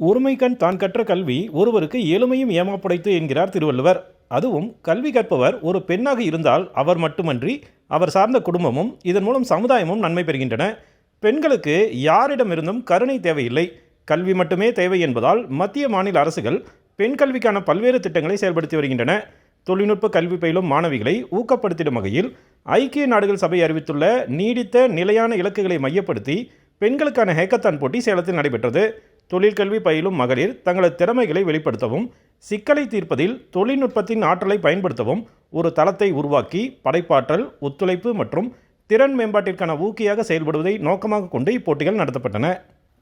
ஒருமைக்கண் தான் கற்ற கல்வி ஒருவருக்கு ஏழுமையும் ஏமாப்புடைத்து என்கிறார் திருவள்ளுவர். அதுவும் கல்வி கற்பவர் ஒரு பெண்ணாக இருந்தால் அவர் மட்டுமன்றி அவர் சார்ந்த குடும்பமும் இதன் மூலம் சமுதாயமும் நன்மை பெறுகின்றன. பெண்களுக்கு யாரிடமிருந்தும் கருணை தேவையில்லை, கல்வி மட்டுமே தேவை என்பதால் மத்திய மாநில அரசுகள் பெண் கல்விக்கான பல்வேறு திட்டங்களை செயல்படுத்தி வருகின்றன. தொழில்நுட்ப கல்வி பயிலும் மாணவிகளை ஊக்கப்படுத்திடும் வகையில் ஐக்கிய நாடுகள் சபை அறிவித்துள்ள நீடித்த நிலையான இலக்குகளை மையப்படுத்தி பெண்களுக்கான ஹேக்கத்தான் போட்டி சேலத்தில் நடைபெற்றது. தொழிற்கல்வி பயிலும் மகளிர் தங்களது திறமைகளை வெளிப்படுத்தவும் சிக்கலை தீர்ப்பதில் தொழில்நுட்பத்தின் ஆற்றலை பயன்படுத்தவும் ஒரு தளத்தை உருவாக்கி படைப்பாற்றல், ஒத்துழைப்பு மற்றும் திறன் மேம்பாட்டிற்கான ஊக்கியாக செயல்படுவதை நோக்கமாக கொண்டு இப்போட்டிகள் நடத்தப்பட்டன.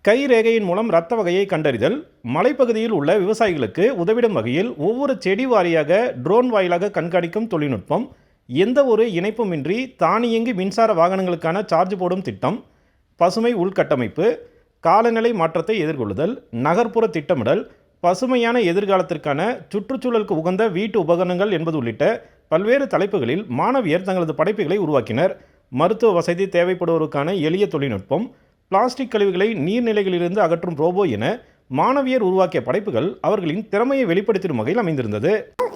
கைரேகையின் மூலம் இரத்த வகையை கண்டறிதல், மலைப்பகுதியில் உள்ள விவசாயிகளுக்கு உதவிடும் வகையில் ஒவ்வொரு செடி வாரியாக ட்ரோன் வாயிலாக கண்காணிக்கும் தொழில்நுட்பம், எந்த ஒரு இணைப்புமின்றி தானியங்கி மின்சார வாகனங்களுக்கான சார்ஜ் போடும் திட்டம், பசுமை உள்கட்டமைப்பு, காலநிலை மாற்றத்தை எதிர்கொள்ளுதல், நகர்ப்புற திட்டமிடல், பசுமையான எதிர்காலத்திற்கான சுற்றுச்சூழலுக்கு உகந்த வீட்டு உபகரணங்கள் என்பது உள்ளிட்ட பல்வேறு தலைப்புகளில் மாணவியர் தங்களது படைப்புகளை உருவாக்கினர். மருத்துவ வசதி தேவைப்படுவோருக்கான எளிய தொழில்நுட்பம், பிளாஸ்டிக் கழிவுகளை நீர்நிலைகளிலிருந்து அகற்றும் ரோபோ என மாணவியர் உருவாக்கிய படைப்புகள் அவர்களின் திறமையை வெளிப்படுத்தும் வகையில் அமைந்திருந்தது.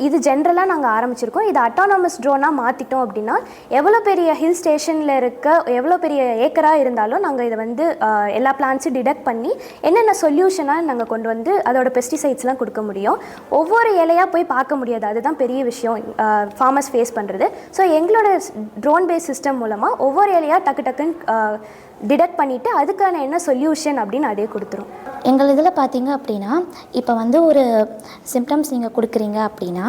இது ஜென்ரலாக நாங்கள் ஆரம்பிச்சிருக்கோம். இது அட்டானமஸ் ட்ரோனாக மாற்றிட்டோம் அப்படின்னா எவ்வளோ பெரிய ஹில் ஸ்டேஷனில் இருக்க எவ்வளோ பெரிய ஏக்கராக இருந்தாலும் நாங்கள் இதை எல்லா பிளான்ஸும் டிடெக்ட் பண்ணி என்னென்ன சொல்யூஷனாக நாங்கள் கொண்டு வந்து அதோட பெஸ்டிசைட்ஸ்லாம் கொடுக்க முடியும். ஒவ்வொரு இலையாக போய் பார்க்க முடியாது, அதுதான் பெரிய விஷயம் ஃபார்மர்ஸ் ஃபேஸ் பண்ணுறது. ஸோ எங்களோட ட்ரோன் பேஸ் சிஸ்டம் மூலமாக ஒவ்வொரு இலையாக டக்குன்னு டிடெக்ட் பண்ணிவிட்டு அதுக்கான என்ன சொல்யூஷன் அப்படின்னு அதே கொடுத்துரும். எங்கள் இதில் பார்த்தீங்க அப்படின்னா இப்போ ஒரு சிம்டம்ஸ் நீங்கள் கொடுக்குறீங்க அப்படின்னா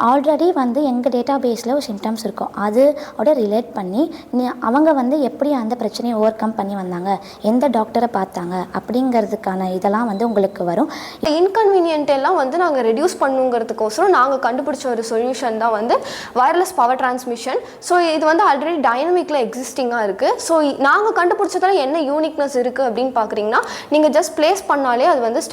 ஆல்ரெடி எங்கள் டேட்டா பேஸில் ஒரு சிம்டம்ஸ் இருக்கும், அதோட ரிலேட் பண்ணி அவங்க எப்படி அந்த பிரச்சனையை ஓவர் கம் பண்ணி வந்தாங்க, எந்த டாக்டரை பார்த்தாங்க அப்படிங்கிறதுக்கான இதெல்லாம் உங்களுக்கு வரும். இன்கன்வீனியன்ட் எல்லாம் நாங்கள் ரெடியூஸ் பண்ணுங்கிறதுக்கோசரம் நாங்கள் கண்டுபிடிச்ச ஒரு சொல்யூஷன் தான் வயர்லெஸ் பவர் டிரான்ஸ்மிஷன். ஸோ இது ஆல்ரெடி டைனமிக்கில் எக்ஸிஸ்டிங்காக இருக்குது. ஸோ நாங்கள் கண்டுபிடிச்சதால என்ன யூனிக்னஸ் இருக்குது அப்படின்னு பார்க்குறீங்கன்னா, நீங்கள் ஜஸ்ட் பிளேஸ் பண்ணாலே அது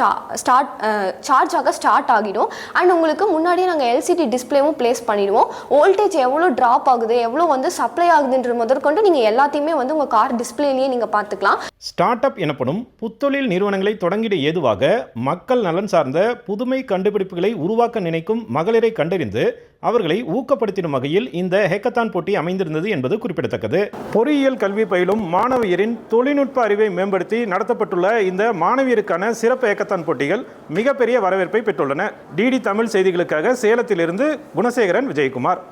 சார்ஜ் ஆக ஸ்டார்ட் ஆகிடும். அண்ட் உங்களுக்கு முன்னாடியே நாங்கள் எல்சிடி டிஸ்பிளேவும் பிளேஸ் பண்ணிடுவோம். வோல்டேஜ் எவ்வளோ ட்ராப் ஆகுது, எவ்வளோ சப்ளை ஆகுதுன்ற முதற்கொண்டு நீங்கள் எல்லாத்தையுமே உங்கள் கார் டிஸ்பிளேலேயே நீங்கள் பார்த்துக்கலாம். ஸ்டார்ட் அப் எனப்படும் புத்தொழில் நிறுவனங்களை தொடங்கிட ஏதுவாக மக்கள் நலன் சார்ந்த புதுமை கண்டுபிடிப்புகளை உருவாக்க நினைக்கும் மகளிரை கண்டறிந்து அவர்களை ஊக்கப்படுத்திடும் வகையில் இந்த ஹேக்கத்தான் போட்டி அமைந்திருந்தது என்பது குறிப்பிடத்தக்கது. பொறியியல் கல்வி பயிலும் மாணவியரின் தொழில்நுட்ப அறிவை மேம்படுத்தி நடத்தப்பட்டுள்ள இந்த மாணவியருக்கான சிறப்பு ஹேக்கத்தான் போட்டிகள் மிகப்பெரிய வரவேற்பை பெற்றுள்ளன. டிடி தமிழ் செய்திகளுக்காக சேலத்திலிருந்து குணசேகரன், விஜயகுமார்.